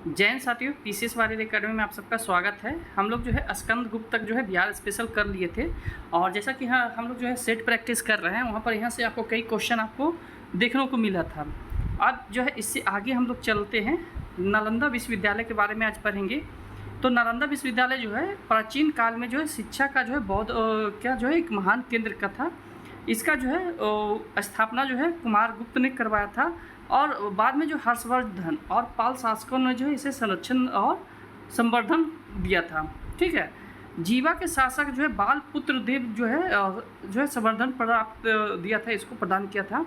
जैन साथियों, PCS warrior academy में आप सबका स्वागत है। हम लोग जो है स्कंद गुप्त तक जो है बिहार स्पेशल कर लिए थे और जैसा कि हाँ हम लोग जो है सेट प्रैक्टिस कर रहे हैं, वहाँ पर यहाँ से आपको कई क्वेश्चन आपको देखने को मिला था। अब जो है इससे आगे हम लोग चलते हैं, नालंदा विश्वविद्यालय के बारे में आज पढ़ेंगे। तो नालंदा विश्वविद्यालय जो है प्राचीन काल में जो है शिक्षा का जो है बौद्ध एक महान केंद्र का था। इसका जो है स्थापना जो है कुमारगुप्त ने करवाया था और बाद में जो हर्षवर्धन और पाल शासकों ने जो है इसे संरक्षण और संवर्धन दिया था। ठीक है, जीवा के शासक जो है बाल पुत्र देव जो है संवर्धन प्राप्त दिया था, इसको प्रदान किया था।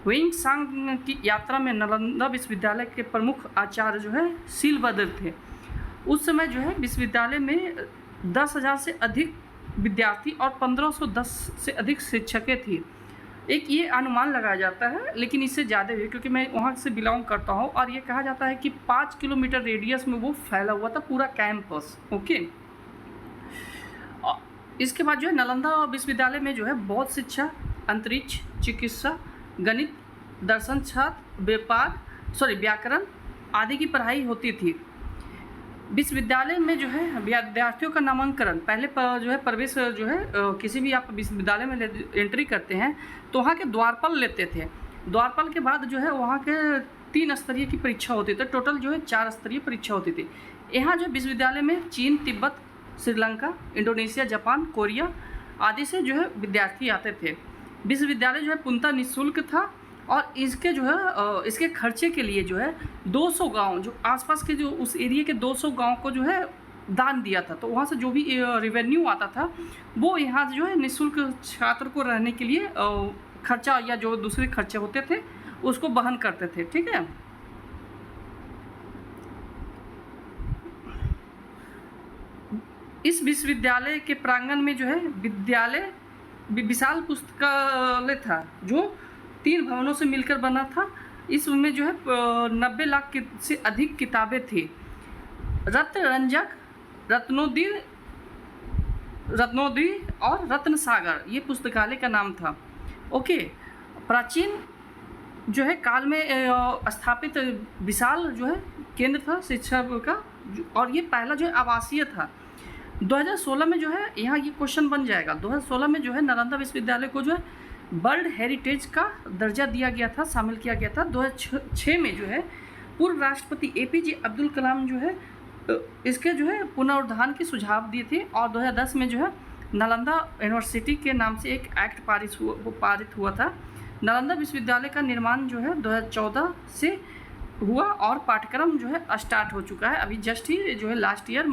वेइंग सांग की यात्रा में नालंदा विश्वविद्यालय के प्रमुख आचार्य जो है शीलभद्र थे। उस समय जो है विश्वविद्यालय में 10,000 से अधिक विद्यार्थी और 1510 से अधिक शिक्षकें थी। एक ये अनुमान लगाया जाता है, लेकिन इससे ज़्यादा भी, क्योंकि मैं वहाँ से बिलोंग करता हूँ और ये कहा जाता है कि 5 किलोमीटर रेडियस में वो फैला हुआ था पूरा कैंपस। ओके, इसके बाद जो है नालंदा विश्वविद्यालय में जो है बौद्ध शिक्षा, अंतरिक्ष, चिकित्सा, गणित, दर्शन शास्त्र, व्याकरण आदि की पढ़ाई होती थी। विश्वविद्यालय में जो है विद्यार्थियों का नामांकन पहले जो है प्रवेश जो है किसी भी आप विश्वविद्यालय में एंट्री करते हैं तो वहाँ के द्वारपाल लेते थे। द्वारपाल के बाद जो है वहाँ के 3 स्तरीय की परीक्षा होती थी, टोटल जो है 4 स्तरीय परीक्षा होती थी। यहाँ जो विश्वविद्यालय में चीन, Tibet, Sri Lanka, Indonesia, Japan, Korea आदि से जो है विद्यार्थी आते थे। विश्वविद्यालय जो है पूर्णतः निःशुल्क था और इसके जो है इसके खर्चे के लिए जो है 200 गांव जो आसपास के जो उस एरिया के 200 गांव को जो है दान दिया था। तो वहाँ से जो भी रेवेन्यू आता था वो यहाँ जो है निःशुल्क छात्र को रहने के लिए खर्चा या जो दूसरे खर्चे होते थे उसको वहन करते थे। ठीक है, इस विश्वविद्यालय के प्रांगण में जो है विशाल पुस्तकालय था जो 3 भवनों से मिलकर बना था। इसमें जो है 90 लाख से अधिक किताबें थी। रत्नरंजक, रत्नोदय और रत्नसागर ये पुस्तकालय का नाम था। ओके, प्राचीन जो है काल में स्थापित विशाल जो है केंद्र था शिक्षा का, और ये पहला जो है आवासीय था। 2016 में जो है यहाँ ये क्वेश्चन बन जाएगा। 2016 में जो है नालंदा विश्वविद्यालय को जो है वर्ल्ड हेरिटेज का दर्जा दिया गया था, शामिल किया गया था। 2006 में जो है पूर्व राष्ट्रपति APJ अब्दुल कलाम जो है इसके जो है पुनरुद्धार के सुझाव दिए थे और 2010 में जो है नालंदा यूनिवर्सिटी के नाम से एक एक्ट पारित हुआ था। नालंदा विश्वविद्यालय का निर्माण जो है 2014 से हुआ और पाठ्यक्रम जो है स्टार्ट हो चुका है। अभी जस्ट ही जो है लास्ट ईयर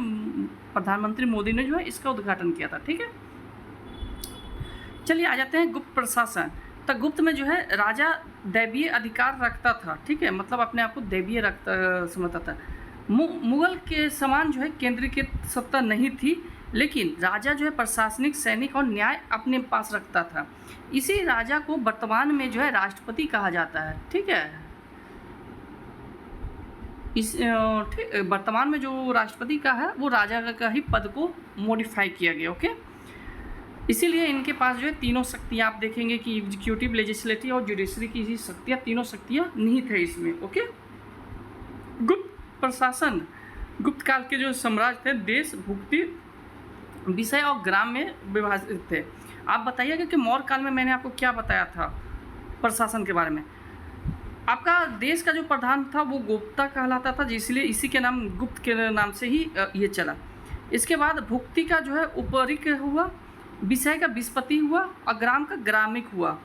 प्रधानमंत्री मोदी ने जो है इसका उद्घाटन किया था। ठीक है, चलिए आ जाते हैं गुप्त प्रशासन। तो गुप्त में जो है राजा दैवीय अधिकार रखता था। ठीक है, मतलब अपने आप को दैवीय समझता था। मुगल के समान जो है केंद्रीकृत सत्ता नहीं थी, लेकिन राजा जो है प्रशासनिक, सैनिक और न्याय अपने पास रखता था। इसी राजा को वर्तमान में जो है राष्ट्रपति कहा जाता है। ठीक है, वर्तमान में जो राष्ट्रपति का है वो राजा का ही पद को मॉडिफाई किया गया। ओके, इसीलिए इनके पास जो है तीनों शक्तियाँ आप देखेंगे कि एग्जीक्यूटिव, लेजिस्लेटिव और जुडिशरी की ही शक्तियाँ, तीनों शक्तियाँ निहित है इसमें। ओके, गुप्त प्रशासन गुप्त काल के जो साम्राज्य थे देश, भुक्ति, विषय और ग्राम में विभाजित थे। आप बताइएगा कि मौर्य काल में मैंने आपको क्या बताया था प्रशासन के बारे में। आपका देश का जो प्रधान था वो गुप्ता कहलाता था, इसलिए इसी के नाम गुप्त के नाम से ही ये चला। इसके बाद भुक्ति का जो है उपरिक हुआ, विषय का विस्पति हुआ और ग्राम का ग्रामिक हुआ।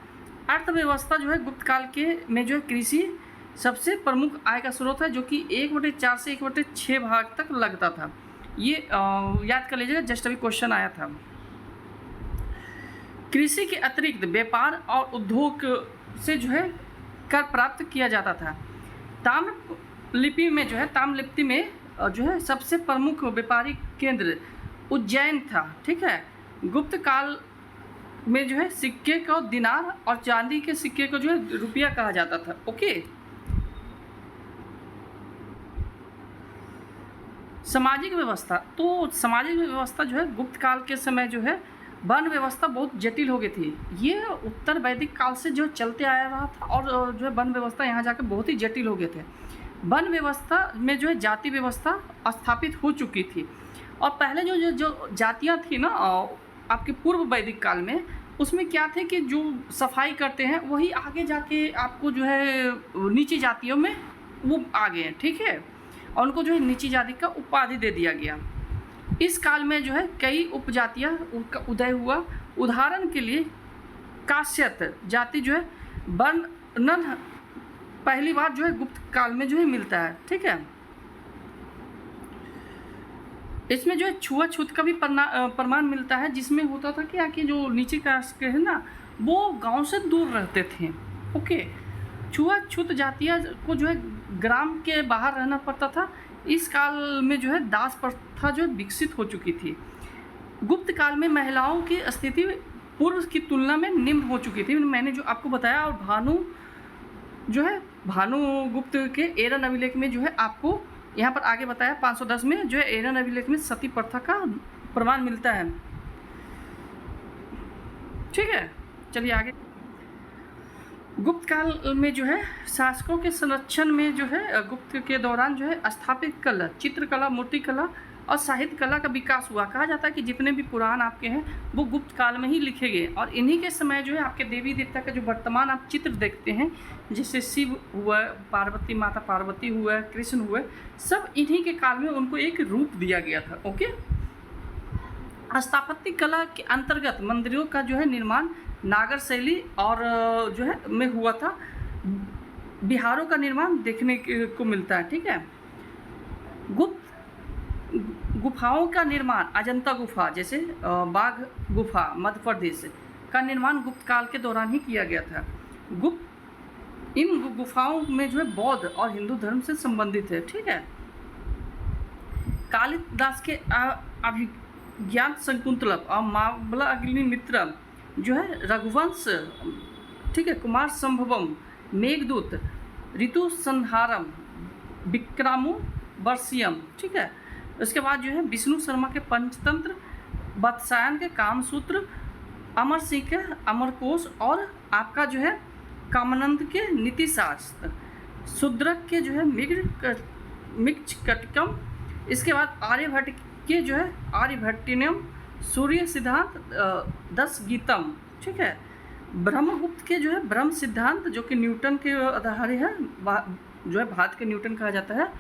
अर्थव्यवस्था जो है गुप्त काल के में जो है कृषि सबसे प्रमुख आय का स्रोत है, जो कि 1/4 से 1/6 भाग तक लगता था। ये याद कर लीजिएगा, जस्ट अभी क्वेश्चन आया था। कृषि के अतिरिक्त व्यापार और उद्योग से जो है कर प्राप्त किया जाता था। ताम्रलिपि में जो है सबसे प्रमुख व्यापारिक केंद्र उज्जैन था। ठीक है, गुप्त काल में जो है सिक्के को दिनार और चांदी के सिक्के को जो है रुपया कहा जाता था। ओके, सामाजिक व्यवस्था, तो सामाजिक व्यवस्था जो है गुप्त काल के समय जो है वन व्यवस्था बहुत जटिल हो गई थी। ये उत्तर वैदिक काल से जो चलते आया रहा था और जो है वन व्यवस्था यहाँ जाकर बहुत ही जटिल हो गए थे। वन व्यवस्था में जो है जाति व्यवस्था स्थापित हो चुकी थी। और पहले जो जातियाँ थी ना आपके पूर्व वैदिक काल में, उसमें क्या थे कि जो सफाई करते हैं वही आगे जाके आपको जो है नीची जातियों में वो आ गए हैं, ठीक है, और उनको जो है नीची जाति का उपाधि दे दिया गया। इस काल में जो है कई उपजातियाँ उनका उदय हुआ। उदाहरण के लिए काश्यप जाति जो है वर्णन पहली बार जो है गुप्त काल में जो है मिलता है, ठीक है। इसमें जो है छुआछूत का भी प्रमाण मिलता है, जिसमें होता था कि आके जो नीचे कास्ट के है ना वो गांव से दूर रहते थे, ओके। छुआछूत जातियाँ को जो है ग्राम के बाहर रहना पड़ता था। इस काल में जो है दास प्रथा जो है विकसित हो चुकी थी। गुप्त काल में महिलाओं की स्थिति पूर्व की तुलना में निम्न हो चुकी थी, मैंने जो आपको बताया। और भानुगुप्त के एरन अभिलेख में जो है आपको यहाँ पर आगे बताया 510 में जो है एरन अभिलेख में सती प्रथा का प्रमाण मिलता है, ठीक है। चलिए आगे। गुप्त काल में जो है शासकों के संरक्षण में जो है गुप्त के दौरान जो है स्थापित कला, चित्रकला, मूर्तिकला और साहित्य कला का विकास हुआ। कहा जाता है कि जितने भी पुराण आपके हैं वो गुप्त काल में ही लिखे गए, और इन्हीं के समय जो है आपके देवी देवता का जो वर्तमान आप चित्र देखते हैं, जैसे शिव हुआ, पार्वती, माता पार्वती हुआ, कृष्ण हुए, सब इन्हीं के काल में उनको एक रूप दिया गया था, ओके। स्थापत्य कला के अंतर्गत मंदिरों का जो है निर्माण नागर शैली और जो है में हुआ था। बिहारों का निर्माण देखने को मिलता है, ठीक है। गुप्त गुफाओं का निर्माण, अजंता गुफा जैसे बाघ गुफा मध्य प्रदेश का निर्माण गुप्त काल के दौरान ही किया गया था। इन गुफाओं में जो है बौद्ध और हिंदू धर्म से संबंधित है, ठीक है। कालिदास के अभिज्ञान शकुंतलम और महाबलाग्निमित्रम जो है रघुवंश, ठीक है, कुमार संभवम, मेघदूत, ऋतु संहारम, विक्रमो वर्षियम, ठीक है। उसके बाद जो है विष्णु शर्मा के पंचतंत्र, वत्सायन के कामसूत्र, अमर सिंह के अमरकोश और आपका जो है कामानंद के नीतिशास्त्र, शूद्रक के जो है मिक्षकटकम, इसके बाद आर्यभट्ट के जो है आर्यभट्टिनम, सूर्य सिद्धांत 10 गीतम, ठीक है। ब्रह्मगुप्त के जो है ब्रह्म सिद्धांत जो कि न्यूटन के आधार है, जो है भारत के न्यूटन कहा जाता है।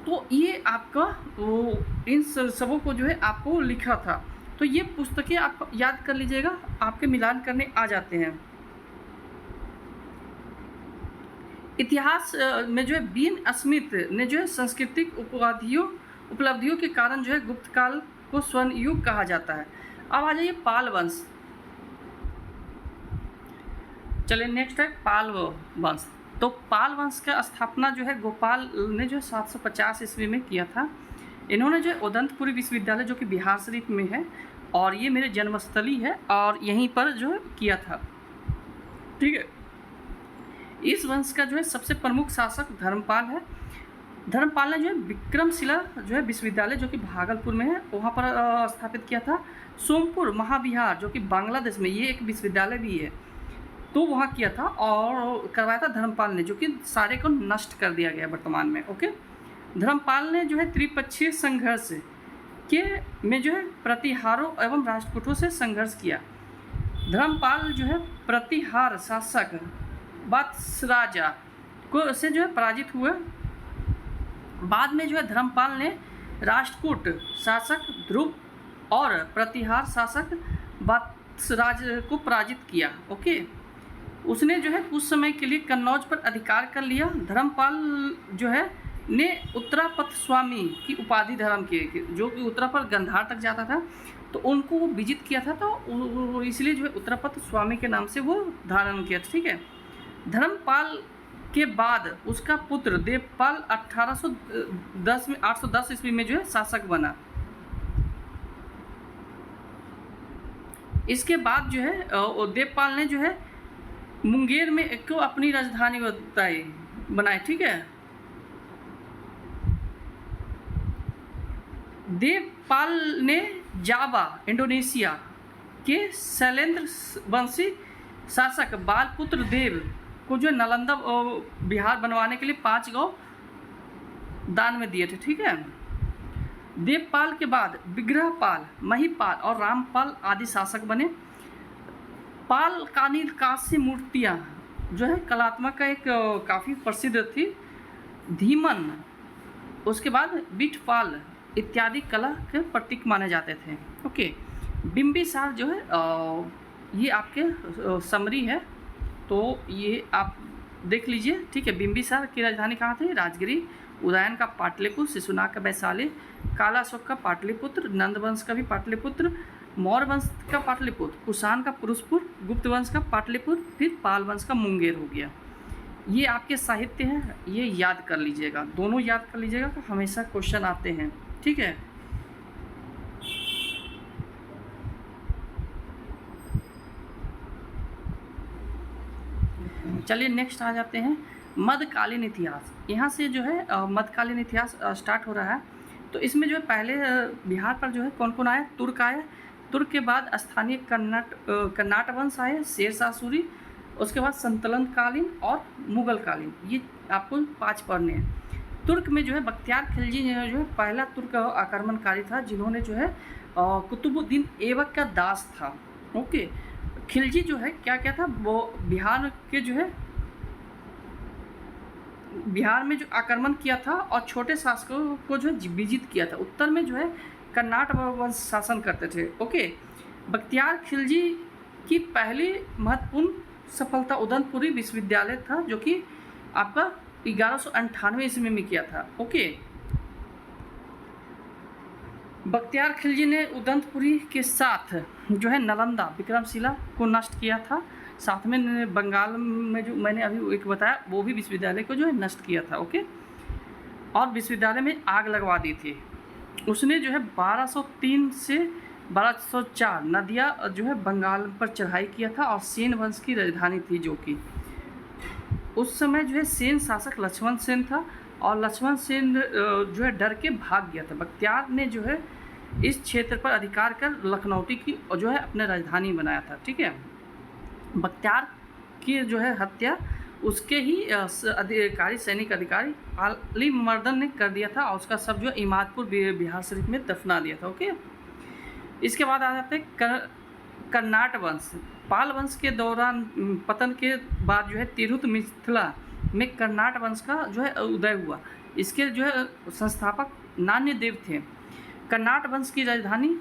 तो ये आपका वो इन सबों को जो है आपको लिखा था। तो ये पुस्तकें आप याद कर लीजिएगा, आपके मिलान करने आ जाते हैं। इतिहास में जो है बीन स्मिथ ने जो है सांस्कृतिक उपलब्धियों के कारण जो है गुप्त काल को स्वर्ण युग कहा जाता है। अब आ जाइए पाल वंश। चलिए नेक्स्ट है पाल वंश। तो पाल वंश का स्थापना जो है गोपाल ने जो 750 ईस्वी में किया था। इन्होंने जो है उदंतपुरी विश्वविद्यालय जो कि बिहार शरीफ में है, और ये मेरे जन्मस्थली है, और यहीं पर जो है किया था, ठीक है। इस वंश का जो है सबसे प्रमुख शासक धर्मपाल है। धर्मपाल ने जो है विक्रमशिला जो है विश्वविद्यालय जो कि भागलपुर में है वहाँ पर स्थापित किया था। सोमपुर महाविहार जो कि बांग्लादेश में, ये एक विश्वविद्यालय भी है, तो वहाँ किया था और करवाया था धर्मपाल ने, जो कि सारे को नष्ट कर दिया गया वर्तमान में, ओके। धर्मपाल ने जो है त्रिपक्षीय संघर्ष के में जो है प्रतिहारों एवं राष्ट्रकूटों से संघर्ष किया। धर्मपाल जो है प्रतिहार शासक वत्सराजा को से जो है पराजित हुए। बाद में जो है धर्मपाल ने राष्ट्रकूट शासक ध्रुव और प्रतिहार शासक वत्सराज को पराजित किया, ओके। उसने जो है कुछ समय के लिए कन्नौज पर अधिकार कर लिया। धर्मपाल जो है ने उत्तरापथ स्वामी की उपाधि धारण की, जो कि उत्तरा पर गंधार तक जाता था, तो उनको वो विजित किया था, तो इसलिए जो है उत्तरापथ स्वामी के नाम से वो धारण किया, ठीक है। धर्मपाल के बाद उसका पुत्र देवपाल 810 ईस्वी में जो है शासक बना। इसके बाद जो है देवपाल ने जो है मुंगेर में एक को अपनी राजधानी बनाई, ठीक है। देवपाल ने जावा इंडोनेशिया के शैलेंद्र वंशी शासक बालपुत्र देव को जो है नालंदा बिहार बनवाने के लिए 5 गाँव दान में दिए थे, ठीक है। देवपाल के बाद विग्रहपाल, महिपाल और रामपाल आदि शासक बने। पाल कानी कांस्य मूर्तियाँ जो है कलात्मक का एक काफ़ी प्रसिद्ध थी। धीमन, उसके बाद बिटपाल इत्यादि कला के प्रतीक माने जाते थे। ओके, बिंबिसार जो है ये आपके समरी है, तो ये आप देख लीजिए, ठीक है। बिंबिसार की राजधानी कहाँ थी? राजगिरी। उदयन का पाटलिपुत्र, शिशुनाग का वैशाली, काला अशोक का पाटलिपुत्र, नंद वंश का भी पाटलिपुत्र, मौर्य वंश का पाटलिपुत्र, कुषाण का पुरुषपुर, गुप्त वंश का पाटलिपुत्र, फिर पाल वंश का मुंगेर हो गया। ये आपके साहित्य हैं, ये याद कर लीजिएगा, दोनों याद कर लीजिएगा, हमेशा क्वेश्चन आते हैं, ठीक है। चलिए नेक्स्ट आ जाते हैं मध्यकालीन इतिहास। यहाँ से जो है मध्यकालीन इतिहास स्टार्ट हो रहा है। तो इसमें जो है पहले बिहार पर जो है कौन कौन आया? तुर्क आए। तुर्क के बाद स्थानीय कर्नाट वंश आए, शेरशाह सूरी, उसके बाद संतलन कालीन और मुगल कालीन। ये आपको 5 पढ़ने हैं। तुर्क में जो है बख्तियार खिलजी जो है पहला तुर्क आक्रमणकारी था, जिन्होंने जो है कुतुबुद्दीन ऐबक का दास था। ओके, खिलजी जो है क्या क्या था, वो बिहार के जो है बिहार में जो आक्रमण किया था और छोटे शासकों को जो है विजित किया था। उत्तर में जो है कर्नाट वंश शासन करते थे। ओके, बख्तियार खिलजी की पहली महत्वपूर्ण सफलता उदयपुरी विश्वविद्यालय था, जो कि आपका 1198 ईस्वी में किया था। ओके, बख्तियार खिलजी ने उदयपुरी के साथ जो है नालंदा, विक्रमशिला को नष्ट किया था। साथ में बंगाल में जो मैंने अभी एक बताया, वो भी विश्वविद्यालय को जो है नष्ट किया था। ओके, और विश्वविद्यालय में आग लगवा दी थी। उसने जो है 1203 से 1204 नदिया जो है बंगाल पर चढ़ाई किया था, और सेन वंश की राजधानी थी, जो कि उस समय जो है सेन शासक लक्ष्मण सेन था, और लक्ष्मण सेन जो है डर के भाग गया था। बख्तियार ने जो है इस क्षेत्र पर अधिकार कर लखनौती की जो है अपने राजधानी बनाया था, ठीक है। बख्तियार की जो है हत्या उसके ही अधिकारी, सैनिक अधिकारी अली मर्दन ने कर दिया था, और उसका सब जो इमादपुर बिहार शरीफ में दफना दिया था। ओके, इसके बाद आ जाते हैं कर्नाट वंश। पाल वंश के दौरान पतन के बाद जो है तिरहुत मिथिला में कर्नाट वंश का जो है उदय हुआ। इसके जो है संस्थापक नान्यदेव थे। कर्नाट वंश की राजधानी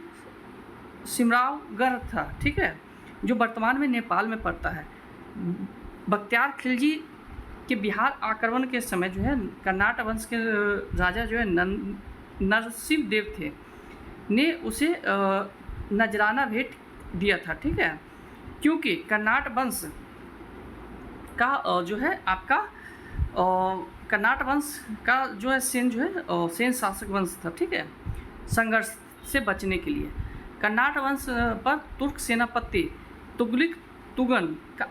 सिमरावगढ़ था, ठीक है, जो वर्तमान में नेपाल में पड़ता है। बख्तियार खिलजी के बिहार आक्रमण के समय जो है कर्नाट वंश के राजा जो है नरसिंह देव थे, ने उसे नजराना भेंट दिया था, ठीक है। क्योंकि कर्नाट वंश का जो है आपका कर्नाट वंश का जो है सेन शासक वंश था, ठीक है। संघर्ष से बचने के लिए कर्नाट वंश पर तुर्क सेनापति तुगलक तुगन का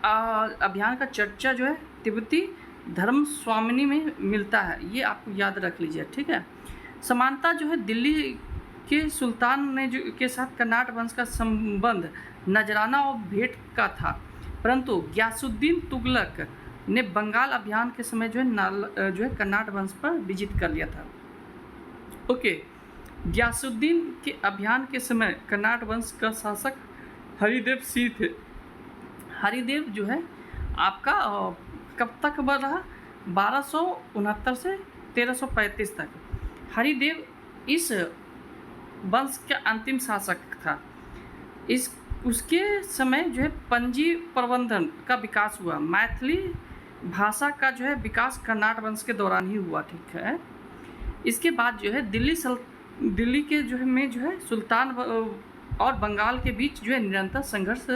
अभियान का चर्चा जो है तिब्बती धर्म स्वामिनी में मिलता है। ये आप याद रख लीजिए, ठीक है। समानता जो है दिल्ली के सुल्तान ने जो के साथ कर्नाट वंश का संबंध नजराना और भेंट का था, परंतु गयासुद्दीन तुगलक ने बंगाल अभियान के समय जो है कर्नाट वंश पर विजित कर लिया था। ओके, गयासुद्दीन के अभियान के समय कर्नाट वंश का शासक हरिदेव सिंह थे। हरिदेव जो है आपका कब तक बढ़ रहा? 1269 से 1335 तक। हरिदेव इस वंश का अंतिम शासक था। उसके समय जो है पंजी प्रबंधन का विकास हुआ। मैथिली भाषा का जो है विकास कर्नाट वंश के दौरान ही हुआ, ठीक है। इसके बाद जो है दिल्ली के जो है सुल्तान और बंगाल के बीच जो है निरंतर संघर्ष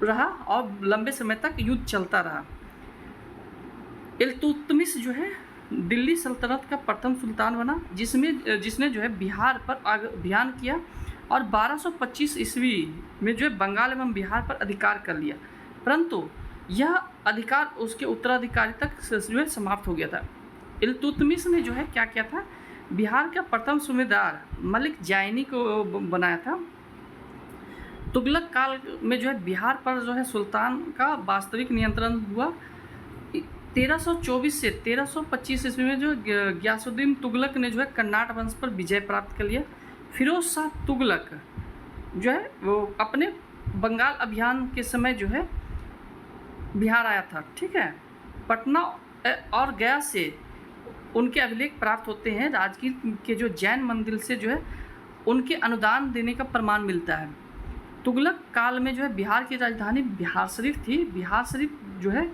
रहा, और लंबे समय तक युद्ध चलता रहा। इल्तुतमिश जो है दिल्ली सल्तनत का प्रथम सुल्तान बना, जिसने जो है बिहार पर अभियान किया, और 1225 ईस्वी में जो है बंगाल एवं बिहार पर अधिकार कर लिया, परंतु यह अधिकार उसके उत्तराधिकारी तक जो है समाप्त हो गया था। इल्तुतमिश ने जो है क्या किया था, बिहार का प्रथम सूबेदार मलिक जायनी को बनाया था। तुगलक काल में जो है बिहार पर जो है सुल्तान का वास्तविक नियंत्रण हुआ, 1324 से 1325 ईस्वी में जो गयासुद्दीन तुगलक ने जो है कन्नाट वंश पर विजय प्राप्त कर लिया। फिरोज शाह तुगलक जो है वो अपने बंगाल अभियान के समय जो है बिहार आया था, ठीक है। पटना और गया से उनके अभिलेख प्राप्त होते हैं। राजगीर के जो जैन मंदिर से जो है उनके अनुदान देने का प्रमाण मिलता है। तुगलक काल में जो है बिहार की राजधानी बिहार शरीफ थी। बिहार शरीफ जो है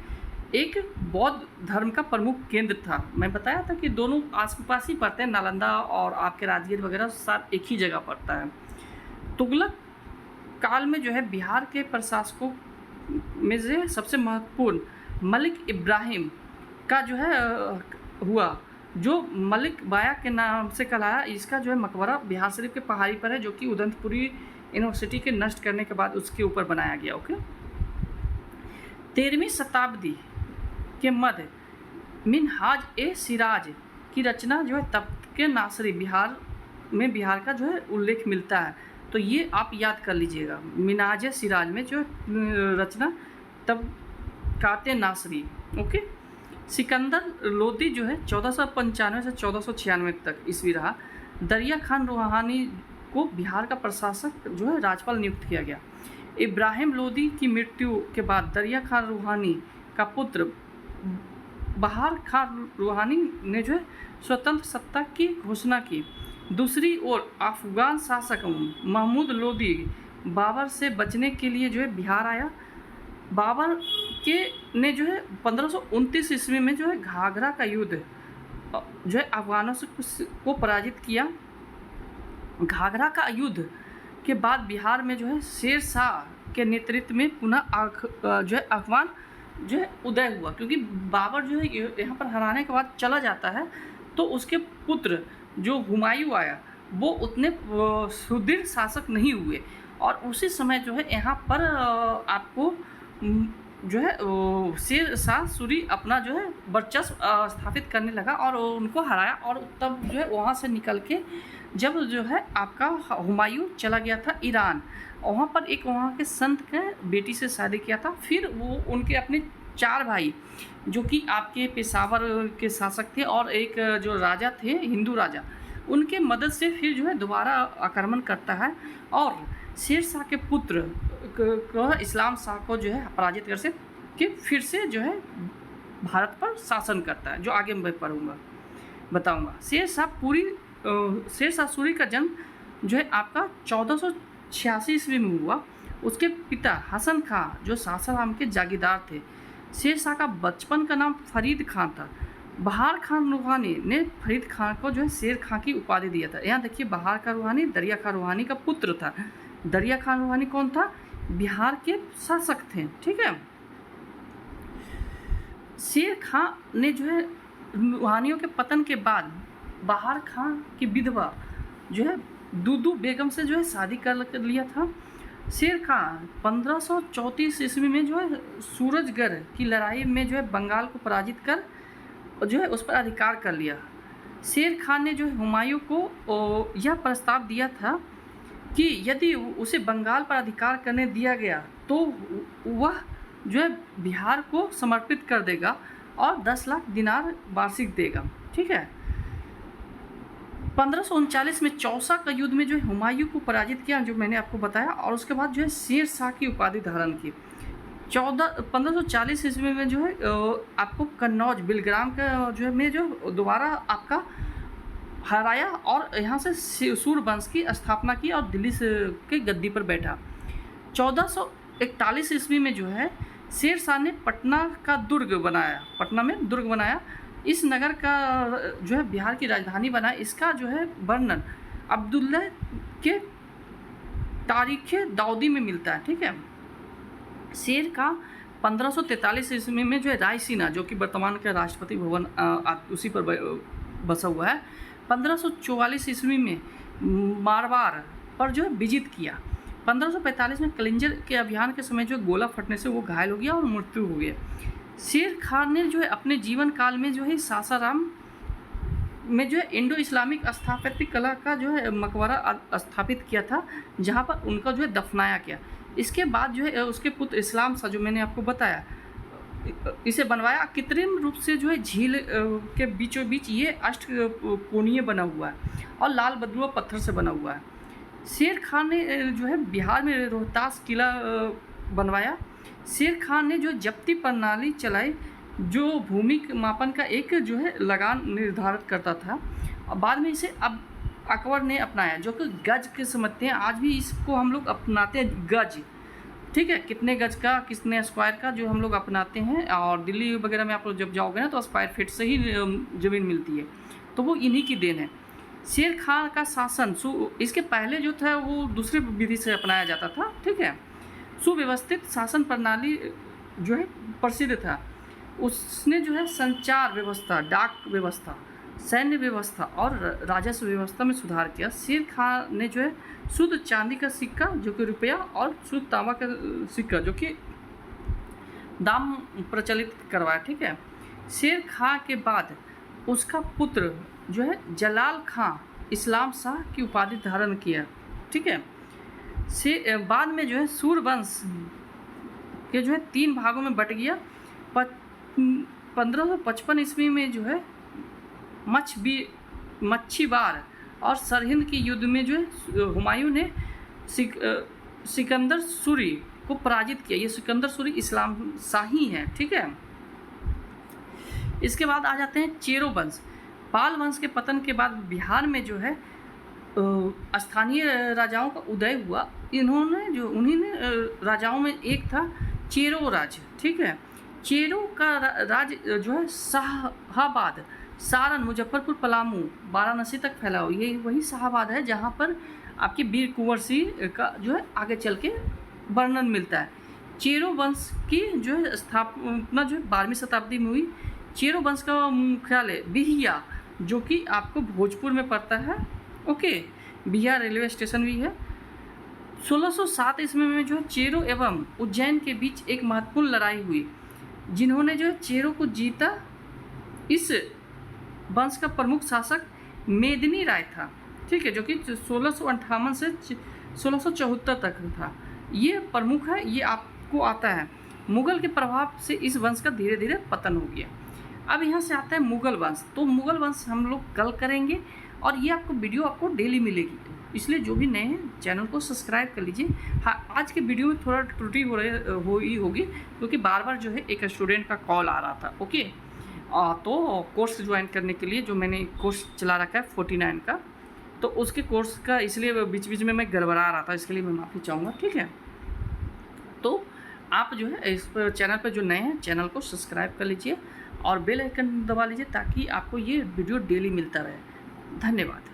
एक बौद्ध धर्म का प्रमुख केंद्र था। मैं बताया था कि दोनों आस पास ही पड़ते हैं, नालंदा और आपके राजगीर वगैरह सब एक ही जगह पड़ता है। तुगलक काल में जो है बिहार के प्रशासकों में से सबसे महत्वपूर्ण मलिक इब्राहिम का जो है हुआ, जो मलिक बाया के नाम से कहलाया। इसका जो है मकबरा बिहार शरीफ के पहाड़ी पर है, जो कि उदंतपुरी यूनिवर्सिटी के नष्ट करने के बाद उसके ऊपर बनाया गया। ओके, 13वीं शताब्दी के मध्य मिनहाज ए सिराज की रचना जो है तख्त के नासरी बिहार में बिहार का जो है उल्लेख मिलता है। तो ये आप याद कर लीजिएगा, मिनहाज ए सिराज में जो रचना तख्त नासरी। ओके, सिकंदर लोदी जो है 1495 से 1496 तक ईस्वी रहा। दरिया खान रूहानी को बिहार का प्रशासक जो है राज्यपाल नियुक्त किया गया। इब्राहिम लोदी की मृत्यु के बाद दरिया खान रूहानी का पुत्र बहार खान रूहानी ने जो है स्वतंत्र सत्ता की घोषणा की। दूसरी ओर अफगान शासक महमूद लोदी बाबर से बचने के लिए जो है बिहार आया। बाबर के ने जो है 1529 ईस्वी में जो है घाघरा का युद्ध जो है अफगानों से को पराजित किया। घाघरा का युद्ध के बाद बिहार में जो है शेर शाह के नेतृत्व में पुनः जो है अफगान जो है उदय हुआ, क्योंकि बाबर जो है यहाँ पर हराने के बाद चला जाता है तो उसके पुत्र जो हुमायूं आया वो उतने सुदृढ़ शासक नहीं हुए, और उसी समय जो है यहाँ पर आपको जो है शेर शाह सूरी अपना जो है वर्चस्व स्थापित करने लगा और उनको हराया। और तब जो है वहाँ से निकल के जब जो है आपका हुमायूं चला गया था ईरान, वहाँ पर एक वहाँ के संत के बेटी से शादी किया था। फिर वो उनके अपने 4 भाई जो कि आपके पेशावर के शासक थे और एक जो राजा थे हिंदू राजा, उनके मदद से फिर जो है दोबारा आक्रमण करता है और शेर शाह के पुत्र इस्लाम शाह को जो है पराजित कर के फिर से जो है भारत पर शासन करता है, जो आगे मैं पढ़ूँगा बताऊँगा। शेर शाह सूरी का जन्म जो है आपका 1486 ईस्वी में हुआ। उसके पिता हसन खां जो सासाराम के जागीरदार थे। शेर शाह का बचपन का नाम फरीद खां था। बहार खान रूहानी ने फरीद खां को जो है शेर खां की उपाधि दिया था। यहाँ देखिए, बहार खान रूहानी दरिया खान रूहानी का पुत्र था। दरिया खान रूहानी कौन था? बिहार के शासक थे, ठीक है। शेर खां ने जो है रूहानियों के पतन के बाद बहार खां की विधवा जो है दूदू बेगम से जो है शादी कर लिया था। शेर खां 1534 ईस्वी में जो है सूरजगढ़ की लड़ाई में जो है बंगाल को पराजित कर जो है उस पर अधिकार कर लिया। शेर खान ने जो है हुमायूं को यह प्रस्ताव दिया था कि यदि उसे बंगाल पर अधिकार करने दिया गया तो वह जो है बिहार को समर्पित कर देगा और 10 लाख दिनार वार्षिक देगा, ठीक है। 1539 में चौसा का युद्ध में जो है हुमायूं को पराजित किया, जो मैंने आपको बताया, और उसके बाद जो है शेर शाह की उपाधि धारण की। 1540 ईस्वी में जो है आपको कन्नौज बिलग्राम का जो है में जो दोबारा आपका हराया और यहाँ से सूर्यवंश की स्थापना की और दिल्ली से के गद्दी पर बैठा। 1441 ईस्वी में जो है शेर शाह ने पटना में दुर्ग बनाया। इस नगर का जो है बिहार की राजधानी बना। इसका जो है वर्णन अब्दुल्ला के तारीख़ दाऊदी में मिलता है, ठीक है। शेर का 1543 ईस्वी में जो है रायसीना, जो कि वर्तमान का राष्ट्रपति भवन उसी पर बसा हुआ है, 1544 ईस्वी में मारवाड़ पर जो है विजित किया। 1545 में कलिंजर के अभियान के समय जो गोला फटने से वो घायल हो गया और मृत्यु हो गया। शेर खान ने जो है अपने जीवन काल में जो है सासाराम में जो है इंडो इस्लामिक स्थापत्य कला का जो है मकबरा स्थापित किया था, जहाँ पर उनका जो है दफनाया गया। इसके बाद जो है उसके पुत्र इस्लाम शाह, जो मैंने आपको बताया, इसे बनवाया कृत्रिम रूप से जो है झील के बीचों बीच ये अष्टकोणीय बना हुआ है और लाल बलुआ पत्थर से बना हुआ है। शेर खान ने जो है बिहार में रोहतास किला बनवाया। शेर खान ने जो जब्ती प्रणाली चलाई जो भूमि मापन का एक जो है लगान निर्धारित करता था, और बाद में इसे अब अकबर ने अपनाया जो कि गज के समझते हैं। आज भी इसको हम लोग अपनाते हैं गज, ठीक है, कितने गज का कितने स्क्वायर का जो हम लोग अपनाते हैं। और दिल्ली वगैरह में आप लोग जब जाओगे ना तो स्क्वायर फीट से ही ज़मीन मिलती है, तो वो इन्हीं की देन है। शेर खान का शासन इसके पहले जो था वो दूसरे विधि से अपनाया जाता था, ठीक है। सुव्यवस्थित शासन प्रणाली जो है प्रसिद्ध था। उसने जो है संचार व्यवस्था, डाक व्यवस्था, सैन्य व्यवस्था और राजस्व व्यवस्था में सुधार किया। शेर खान ने जो है शुद्ध चांदी का सिक्का जो कि रुपया और शुद्ध तांबा का सिक्का जो कि दाम प्रचलित करवाया, ठीक है। शेर खां के बाद उसका पुत्र जो है जलाल खां इस्लाम शाह की उपाधि धारण किया, ठीक है। बाद में जो है सूर्यवंश के जो है 3 भागों में बट गया। 1555 ईस्वी में जो है मच्छीबार और सरहिंद के युद्ध में जो है हुमायूं ने सिकंदर सूरी को पराजित किया। ये सिकंदर सूरी इस्लाम शाही हैं, ठीक है। इसके बाद आ जाते हैं चेरो वंश। पाल वंश के पतन के बाद बिहार में जो है स्थानीय राजाओं का उदय हुआ। उन्हीं राजाओं में एक था चेरो राज, ठीक है। चेरो का राज जो है शाहाबाद, सारण, मुजफ्फरपुर, पलामू, वाराणसी तक फैला हुआ। ये वही शाहाबाद है जहाँ पर आपके वीर कुंवर सिंह का जो है आगे चल के वर्णन मिलता है। चेरो वंश की जो है स्थापना जो है 12वीं शताब्दी में हुई। चेरो वंश का मुख्यालय बिहिया जो कि आपको भोजपुर में पड़ता है, ओके। बिहिया रेलवे स्टेशन भी है। 1607 ईस्वी में जो है चेरो एवं उज्जैन के बीच एक महत्वपूर्ण लड़ाई हुई, जिन्होंने जो है चेरो को जीता। इस वंश का प्रमुख शासक मेदिनी राय था, ठीक है, जो कि 1658 से 1674 तक था। ये प्रमुख है, ये आपको आता है। मुगल के प्रभाव से इस वंश का धीरे धीरे पतन हो गया। अब यहाँ से आता है मुगल वंश। तो मुगल वंश हम लोग कल करेंगे और ये आपको वीडियो आपको डेली मिलेगी, इसलिए जो भी नए हैं चैनल को सब्सक्राइब कर लीजिए। हाँ, आज के वीडियो में थोड़ा त्रुटि होगी क्योंकि बार बार जो है एक स्टूडेंट का कॉल आ रहा था, ओके। तो कोर्स ज्वाइन करने के लिए जो मैंने कोर्स चला रखा है 49 का, तो उसके कोर्स का इसलिए बीच बीच में मैं गड़बड़ा रहा था, इसके लिए मैं माफ़ी चाहूँगा, ठीक है। तो आप जो है इस चैनल पर जो नए हैं चैनल को सब्सक्राइब कर लीजिए और बेल आइकन दबा लीजिए ताकि आपको ये वीडियो डेली मिलता रहे। धन्यवाद।